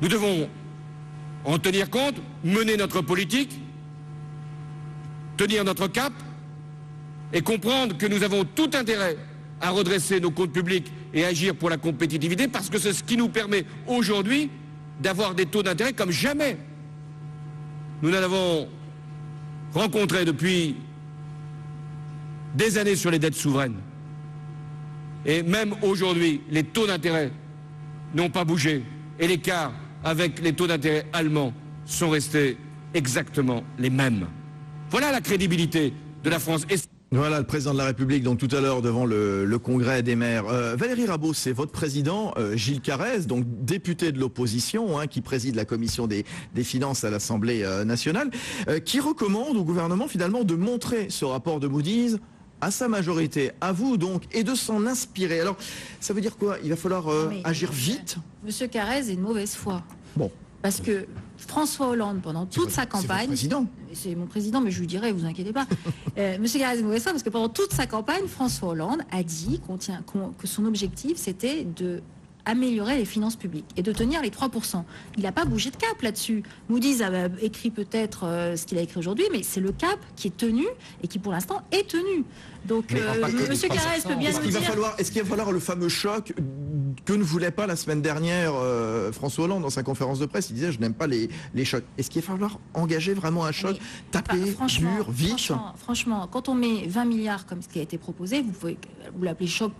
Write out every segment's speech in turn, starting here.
Nous devons en tenir compte, mener notre politique, tenir notre cap et comprendre que nous avons tout intérêt à redresser nos comptes publics et agir pour la compétitivité parce que c'est ce qui nous permet aujourd'hui d'avoir des taux d'intérêt comme jamais. Nous n'en avons rencontré depuis des années sur les dettes souveraines. Et même aujourd'hui, les taux d'intérêt n'ont pas bougé. Et l'écart avec les taux d'intérêt allemands sont restés exactement les mêmes. Voilà la crédibilité de la France. Voilà le président de la République, donc tout à l'heure devant le congrès des maires. Valérie Rabault, c'est votre président, Gilles Carrez, donc député de l'opposition, qui préside la commission des finances à l'Assemblée nationale, qui recommande au gouvernement finalement de montrer ce rapport de Moody's à sa majorité, à vous donc, et de s'en inspirer. Alors, ça veut dire quoi? Il va falloir agir vite? Monsieur Carrez est de mauvaise foi. Bon. Parce que François Hollande, pendant toute sa campagne... C'est mon président, mais je lui dirai, vous inquiétez pas. Monsieur Carrez est de mauvaise foi parce que pendant toute sa campagne, François Hollande a dit que son objectif, c'était de améliorer les finances publiques et de tenir les 3%. Il n'a pas bougé de cap là-dessus. Moody's a écrit peut-être ce qu'il a écrit aujourd'hui, mais c'est le cap qui est tenu et qui pour l'instant est tenu. Donc Monsieur Carrez peut bien nous dire... Est-ce qu'il va falloir le fameux choc que ne voulait pas la semaine dernière François Hollande dans sa conférence de presse? Il disait je n'aime pas les chocs. Est-ce qu'il va falloir engager vraiment un choc, taper, dur, vite? Franchement, quand on met 20 milliards comme ce qui a été proposé, vous l'appelez choc,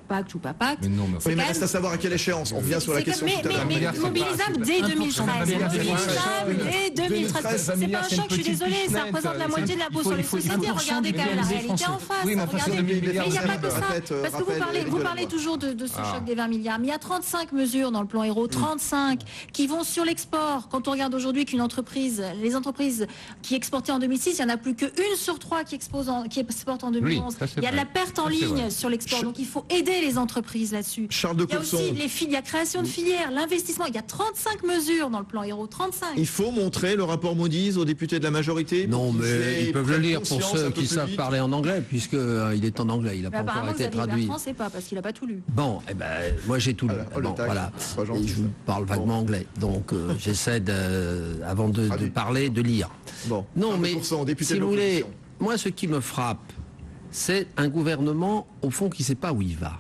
pacte ou pas pacte. Mais non, mais reste à savoir à quelle échéance. On revient sur la question tout à l'heure. Mais mobilisable dès 2013. Mobilisable dès 2013. C'est pas un choc, je suis désolée, ça représente la moitié de l'impôt sur les sociétés. Regardez quand même la réalité en face. Regardez, mais il n'y a pas que ça. Parce que vous parlez toujours de ce choc des 20 milliards. Mais il y a 35 mesures dans le plan Héros, 35, qui vont sur l'export. Quand on regarde aujourd'hui qu'une entreprise, les entreprises qui exportaient en 2006, il n'y en a plus qu'une sur 3 qui exportent en 2011. Il y a de la perte en ligne sur l'export. Donc il faut aider les entreprises là-dessus. Il y a aussi il y a création de filières, l'investissement. Il y a 35 mesures dans le plan Héros, 35. Il faut montrer le rapport Moody's aux députés de la majorité. Non, mais ils peuvent le lire pour ceux qui savent parler en anglais, puisqu'il est en anglais. Il n'a pas encore été traduit. En français pas, parce qu'il n'a pas tout lu. Bon, moi j'ai tout lu. Voilà. Et je parle vaguement anglais, donc j'essaie avant de parler, de lire. Bon. Non, mais si vous voulez, moi ce qui me frappe, c'est un gouvernement au fond qui ne sait pas où il va.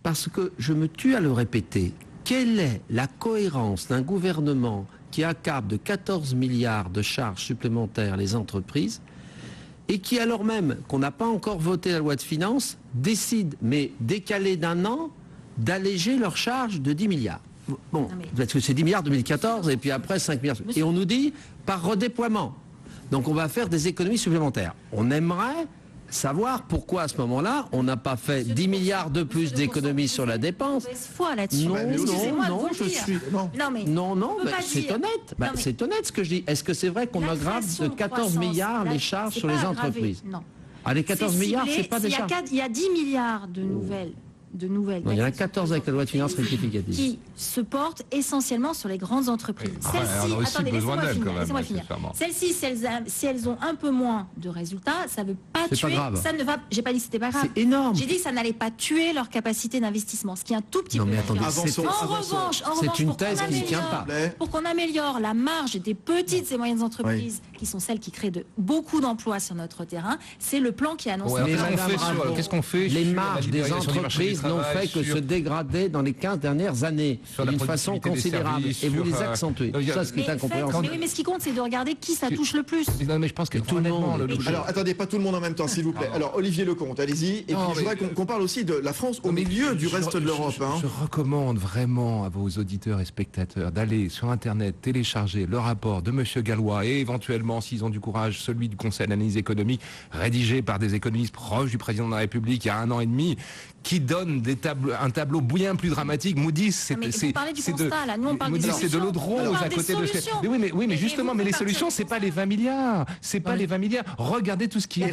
Parce que je me tue à le répéter. Quelle est la cohérence d'un gouvernement qui accable de 14 milliards de charges supplémentaires les entreprises et qui, alors même qu'on n'a pas encore voté la loi de finances, décide, mais décalé d'un an, d'alléger leurs charges de 10 milliards. Bon, parce que c'est 10 milliards 2014 et puis après 5 milliards. Et on nous dit par redéploiement. Donc on va faire des économies supplémentaires. On aimerait savoir pourquoi à ce moment-là, on n'a pas fait 10 milliards de plus d'économies sur la dépense. Non, c'est honnête. C'est honnête ce que je dis. Est-ce que c'est vrai qu'on aggrave de 14 milliards les charges sur les entreprises? Non. Les 14 milliards, c'est pas des charges. Il y a 10 milliards de nouvelles. Non, il y en a 14 avec la loi de finances rectificative. Qui se portent essentiellement sur les grandes entreprises. Celles-ci, laissez-moi finir. Celles-ci, si elles ont un peu moins de résultats, ça ne veut pas tuer. Ça ne va. J'ai pas dit que c'était pas grave. C'est énorme. J'ai dit que ça n'allait pas tuer leur capacité d'investissement, ce qui est un tout petit peu. Mais attendez, en revanche, c'est une thèse qui ne tient pas. Pour qu'on améliore la marge des petites et moyennes entreprises, qui sont celles qui créent beaucoup d'emplois sur notre terrain, c'est le plan qui est annoncé. Qu'est-ce qu'on fait? Les marges des entreprises n'ont fait que se dégrader dans les 15 dernières années d'une façon considérable. Et vous les accentuez. Ça, ce qui est incompréhensible. Mais ce qui compte, c'est de regarder qui ça touche le plus. Non, mais je pense que tout le monde. Alors, attendez, pas tout le monde en même temps, s'il vous plaît. Alors, Olivier Lecomte, allez-y. Et puis, je voudrais qu'on parle aussi de la France au milieu du reste de l'Europe. Je recommande vraiment à vos auditeurs et spectateurs d'aller sur Internet, télécharger le rapport de Monsieur Gallois et éventuellement, s'ils ont du courage, celui du Conseil d'analyse économique, rédigé par des économistes proches du président de la République il y a 1 an et demi, qui donne un tableau bien plus dramatique. Moody's, c'est de l'eau de rose à côté de ce. Oui, mais justement, mais les solutions, c'est pas les 20 milliards, c'est pas les 20 milliards. Regardez tout ce qui est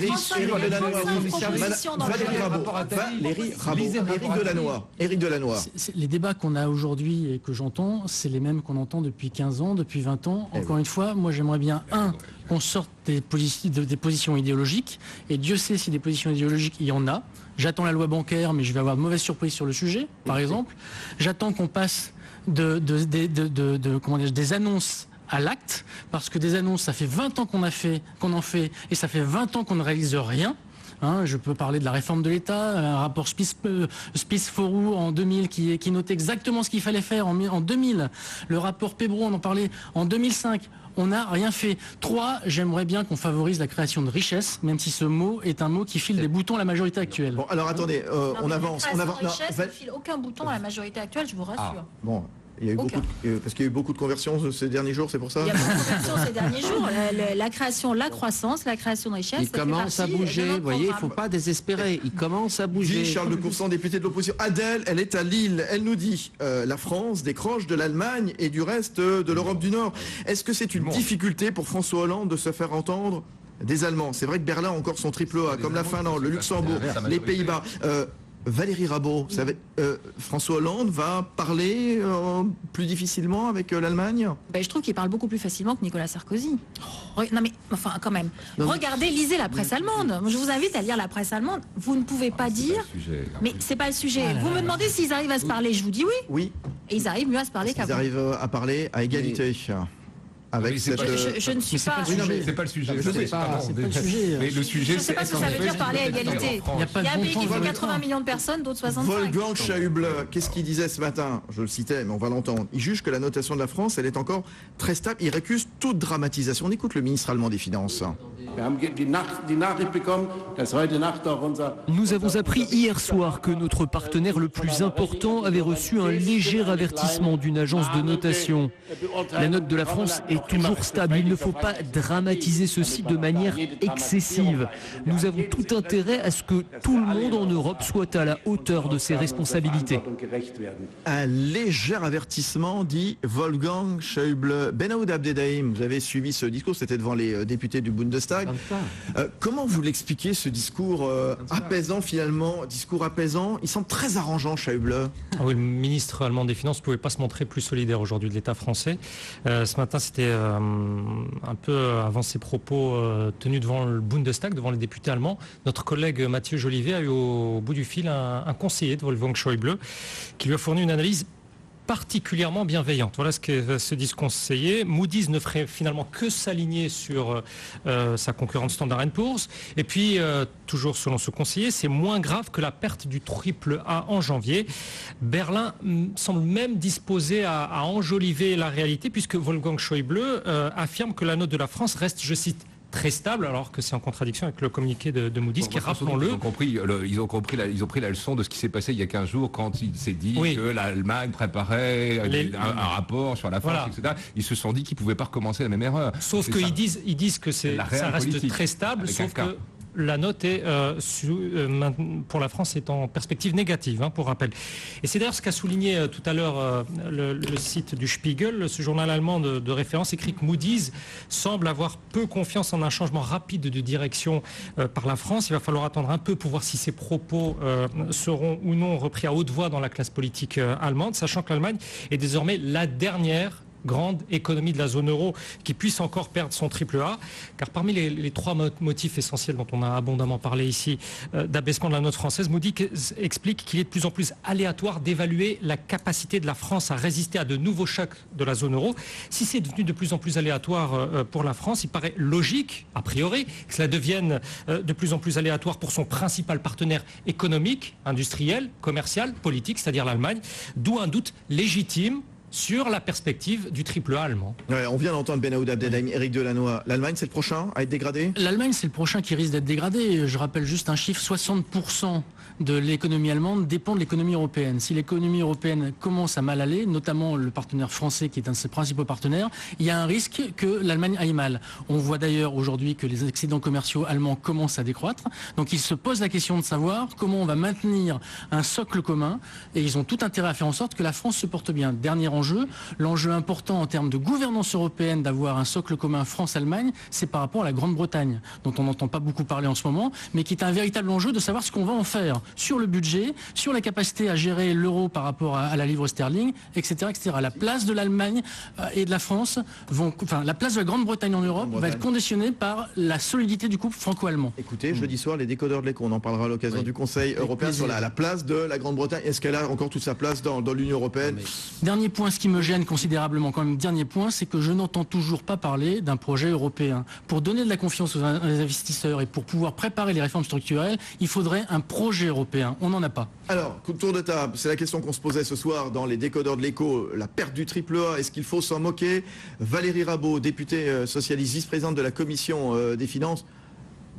Éric Delannoy. Les débats qu'on a aujourd'hui et que j'entends, c'est les mêmes qu'on entend depuis 15 ans, depuis 20 ans. Encore une fois, moi j'aimerais bien, qu'on sorte des positions idéologiques, et Dieu sait si des positions idéologiques il y en a. J'attends la loi bancaire, mais je vais avoir de mauvaises surprises sur le sujet, par exemple. J'attends qu'on passe des annonces à l'acte, parce que des annonces, ça fait 20 ans qu'on en fait, et ça fait 20 ans qu'on ne réalise rien. Je peux parler de la réforme de l'État, un rapport Spies-Forou en 2000 qui notait exactement ce qu'il fallait faire en 2000. Le rapport Pébro, on en parlait en 2005. On n'a rien fait. 3, j'aimerais bien qu'on favorise la création de richesse, même si ce mot est un mot qui file des boutons à la majorité actuelle. Bon, alors attendez, on avance. La richesse ne file aucun bouton à la majorité actuelle, je vous rassure. Bon. Il y a eu parce qu'il y a eu beaucoup de conversions ces derniers jours, c'est pour ça? Il y a beaucoup de conversions ces derniers jours. La création, la croissance, la création de richesse. Il commence à bouger, vous voyez, il ne faut pas désespérer. Il commence à bouger. Charles de Courson, député de l'opposition. Adèle, elle est à Lille. Elle nous dit la France décroche de l'Allemagne et du reste de l'Europe du Nord. Est-ce que c'est une difficulté pour François Hollande de se faire entendre des Allemands? C'est vrai que Berlin a encore son triple A, comme la Finlande, le Luxembourg, les Pays-Bas. Valérie Rabault, vous savez, François Hollande va parler plus difficilement avec l'Allemagne? Je trouve qu'il parle beaucoup plus facilement que Nicolas Sarkozy. Non mais, enfin, quand même. Regardez, lisez la presse allemande. Je vous invite à lire la presse allemande. Vous ne pouvez pas dire... Mais c'est pas le sujet. Vous me demandez s'ils arrivent à se parler. Je vous dis oui. Oui. Et ils arrivent mieux à se parler qu'avant. Ils arrivent à parler à égalité. Avec je ne suis pas... C'est pas le sujet. Je sais pas, c'est pas le sujet. Mais le sujet, je ne sais pas ce que ça veut dire parler à égalité. Il y a un pays qui fait 80 millions de personnes, d'autres 65. Wolfgang Schäuble, qu'est-ce qu'il disait ce matin? Je le citais, mais on va l'entendre. Il juge que la notation de la France, elle est encore très stable. Il récuse toute dramatisation. On écoute le ministre allemand des Finances. Nous avons appris hier soir que notre partenaire le plus important avait reçu un léger avertissement d'une agence de notation. La note de la France est toujours stable. Il ne faut pas dramatiser ceci de manière excessive. Nous avons tout intérêt à ce que tout le monde en Europe soit à la hauteur de ses responsabilités. Un léger avertissement, dit Wolfgang Schäuble. Benaoud Abdelrahim, vous avez suivi ce discours, c'était devant les députés du Bundestag. Comment vous l'expliquez, ce discours apaisant finalement, discours apaisant? Il semble très arrangeant, Schäuble. Oui, le ministre allemand des Finances ne pouvait pas se montrer plus solidaire aujourd'hui de l'État français. Ce matin, c'était un peu avant ses propos tenus devant le Bundestag, devant les députés allemands. Notre collègue Mathieu Jolivet a eu au bout du fil un conseiller de Wolfgang Schäuble qui lui a fourni une analyse particulièrement bienveillante. Voilà ce que se dit ce conseiller. Moody's ne ferait finalement que s'aligner sur sa concurrente Standard & Poor's. Et puis, toujours selon ce conseiller, c'est moins grave que la perte du triple A en janvier. Berlin semble même disposé à enjoliver la réalité, puisque Wolfgang Schäuble affirme que la note de la France reste, je cite, très stable, alors que c'est en contradiction avec le communiqué de Moody's, qui, rappelons-le... Ils ont pris la leçon de ce qui s'est passé il y a 15 jours, quand il s'est dit que l'Allemagne préparait un rapport sur la France, etc. Ils se sont dit qu'ils ne pouvaient pas recommencer la même erreur. Sauf qu'ils disent que ça reste très stable, sauf que la note est, pour la France, est en perspective négative, pour rappel. Et c'est d'ailleurs ce qu'a souligné tout à l'heure le site du Spiegel. Ce journal allemand de référence écrit que Moody's semble avoir peu confiance en un changement rapide de direction par la France. Il va falloir attendre un peu pour voir si ces propos seront ou non repris à haute voix dans la classe politique allemande, sachant que l'Allemagne est désormais la dernière grande économie de la zone euro qui puisse encore perdre son triple A, car parmi les trois motifs essentiels dont on a abondamment parlé ici d'abaissement de la note française, Moody's explique qu'il est de plus en plus aléatoire d'évaluer la capacité de la France à résister à de nouveaux chocs de la zone euro. Si c'est devenu de plus en plus aléatoire pour la France, il paraît logique, a priori, que cela devienne de plus en plus aléatoire pour son principal partenaire économique, industriel, commercial, politique, c'est-à-dire l'Allemagne, d'où un doute légitime sur la perspective du triple A allemand. Ouais, on vient d'entendre Benaoud Abdelrahim, Éric Delannoy. L'Allemagne, c'est le prochain à être dégradé? L'Allemagne, c'est le prochain qui risque d'être dégradé. Je rappelle juste un chiffre, 60% de l'économie allemande dépend de l'économie européenne. Si l'économie européenne commence à mal aller, notamment le partenaire français qui est un de ses principaux partenaires, il y a un risque que l'Allemagne aille mal. On voit d'ailleurs aujourd'hui que les excédents commerciaux allemands commencent à décroître. Donc ils se posent la question de savoir comment on va maintenir un socle commun, et ils ont tout intérêt à faire en sorte que la France se porte bien. Dernier enjeu, l'enjeu important en termes de gouvernance européenne d'avoir un socle commun France-Allemagne, c'est par rapport à la Grande-Bretagne, dont on n'entend pas beaucoup parler en ce moment, mais qui est un véritable enjeu de savoir ce qu'on va en faire. faire sur le budget, sur la capacité à gérer l'euro par rapport à la livre sterling, etc., etc. La place de l'Allemagne et de la France la place de la Grande-Bretagne en Europe va être conditionnée par la solidité du couple franco-allemand. Écoutez, jeudi soir, les décodeurs de l'écho, on en parlera à l'occasion du Conseil européen sur la place de la Grande-Bretagne. Est-ce qu'elle a encore toute sa place dans l'Union européenne? Dernier point, ce qui me gêne considérablement quand même, dernier point, c'est que je n'entends toujours pas parler d'un projet européen. Pour donner de la confiance aux investisseurs et pour pouvoir préparer les réformes structurelles, il faudrait un projet européen. On n'en a pas. Alors, tour de table, c'est la question qu'on se posait ce soir dans les décodeurs de l'écho. La perte du triple A, est-ce qu'il faut s'en moquer? Valérie Rabault, députée socialiste, vice-présidente de la Commission des Finances.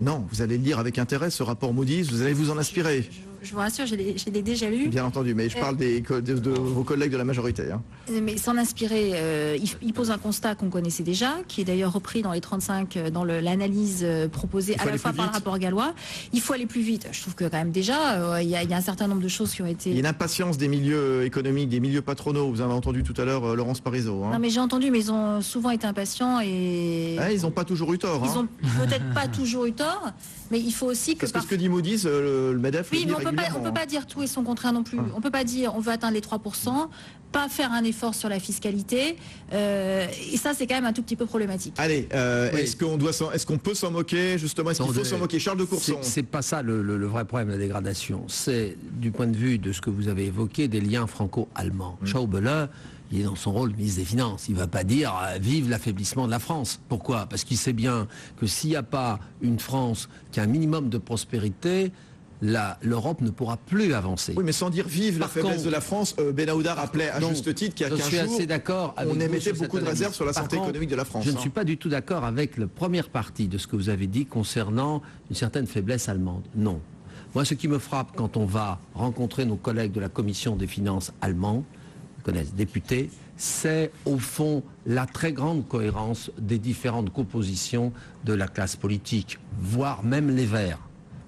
Non, vous allez lire avec intérêt ce rapport Moody's, vous allez vous en inspirer. Je vous rassure, je l'ai déjà lu. Bien entendu, mais je parle de vos collègues de la majorité. Hein. Mais s'en inspirer, il pose un constat qu'on connaissait déjà, qui est d'ailleurs repris dans les 35, dans l'analyse proposée à la fois par le rapport Gallois. Il faut aller plus vite. Je trouve que quand même déjà, il y a un certain nombre de choses qui ont été... Il y a une impatience des milieux économiques, des milieux patronaux. Vous avez entendu tout à l'heure Laurence Parisot. Hein. Non mais j'ai entendu, mais ils ont souvent été impatients et... Ah, ils n'ont pas toujours eu tort. Ils n'ont peut-être pas toujours eu tort, mais il faut aussi que... Parce que ce que dit Moody's, le MEDEF... Oui, mais on peut pas dire tout et son contraire non plus. On peut pas dire on veut atteindre les 3%, pas faire un effort sur la fiscalité, et ça c'est quand même un tout petit peu problématique. Allez, est-ce qu'on peut s'en moquer justement? Est-ce qu'il faut s'en moquer? Charles de Courson. C'est pas ça le vrai problème de la dégradation. C'est du point de vue de ce que vous avez évoqué des liens franco-allemands. Schäuble, il est dans son rôle de ministre des Finances. Il ne va pas dire vive l'affaiblissement de la France. Pourquoi? Parce qu'il sait bien que s'il n'y a pas une France qui a un minimum de prospérité, l'Europe ne pourra plus avancer. Oui, mais sans dire vive la faiblesse de la France, Benahouda rappelait à juste titre qu'il y a 15 jours, je suis assez d'accord avec on émettait beaucoup de réserves sur la santé économique de la France. Je ne suis pas du tout d'accord avec la première partie de ce que vous avez dit concernant une certaine faiblesse allemande. Non. Moi, ce qui me frappe quand on va rencontrer nos collègues de la Commission des finances allemands, connaissent députés, c'est au fond la très grande cohérence des différentes compositions de la classe politique, voire même les Verts.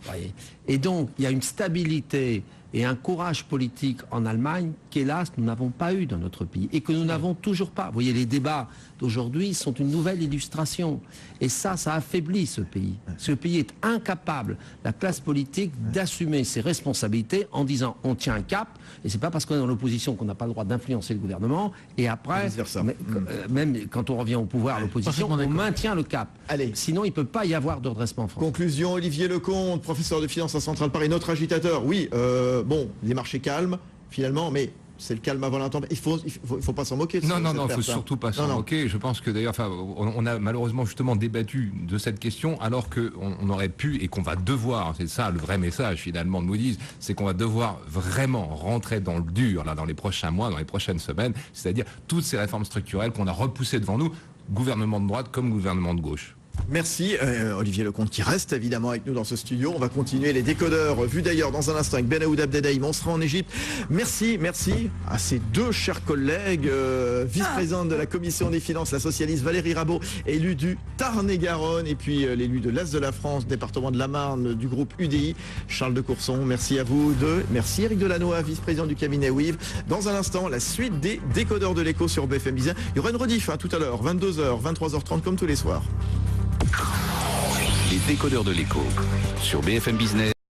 Voyez. Et donc, il y a une stabilité et un courage politique en Allemagne qu'hélas, nous n'avons pas eu dans notre pays et que nous n'avons toujours pas. Vous voyez, les débats d'aujourd'hui sont une nouvelle illustration. Et ça affaiblit ce pays. Ce pays est incapable, la classe politique, d'assumer ses responsabilités en disant on tient un cap, et c'est pas parce qu'on est dans l'opposition qu'on n'a pas le droit d'influencer le gouvernement, et après, même quand on revient au pouvoir, l'opposition, on maintient le cap. Allez. Sinon, il ne peut pas y avoir de redressement en France. Conclusion, Olivier Lecomte, professeur de finance à Centrale Paris, notre agitateur. Oui, les marchés calmes, finalement, mais c'est le calme avant l'intempérie. Il faut pas s'en moquer. Non, il ne faut surtout pas s'en moquer. Je pense que d'ailleurs, on a malheureusement justement débattu de cette question alors qu'on aurait pu et qu'on va devoir, c'est ça le vrai message finalement de Moody's, c'est qu'on va devoir vraiment rentrer dans le dur là, dans les prochains mois, dans les prochaines semaines, c'est-à-dire toutes ces réformes structurelles qu'on a repoussées devant nous, gouvernement de droite comme gouvernement de gauche. Merci Olivier Lecomte qui reste évidemment avec nous dans ce studio. On va continuer les décodeurs vus d'ailleurs dans un instant avec Benahouda Abdeldaïm. On sera en Égypte. Merci à ces deux chers collègues, vice-présidente de la Commission des Finances, la socialiste Valérie Rabault, élue du Tarn-et-Garonne, et puis l'élu de l'Est de la France, département de la Marne, du groupe UDI, Charles de Courson. Merci à vous deux. Merci Eric Delannoy, vice-président du cabinet WIV. Dans un instant, la suite des décodeurs de l'écho sur BFM Business. Il y aura une rediff tout à l'heure, 22h, 23h30 comme tous les soirs. Les décodeurs de l'écho sur BFM Business.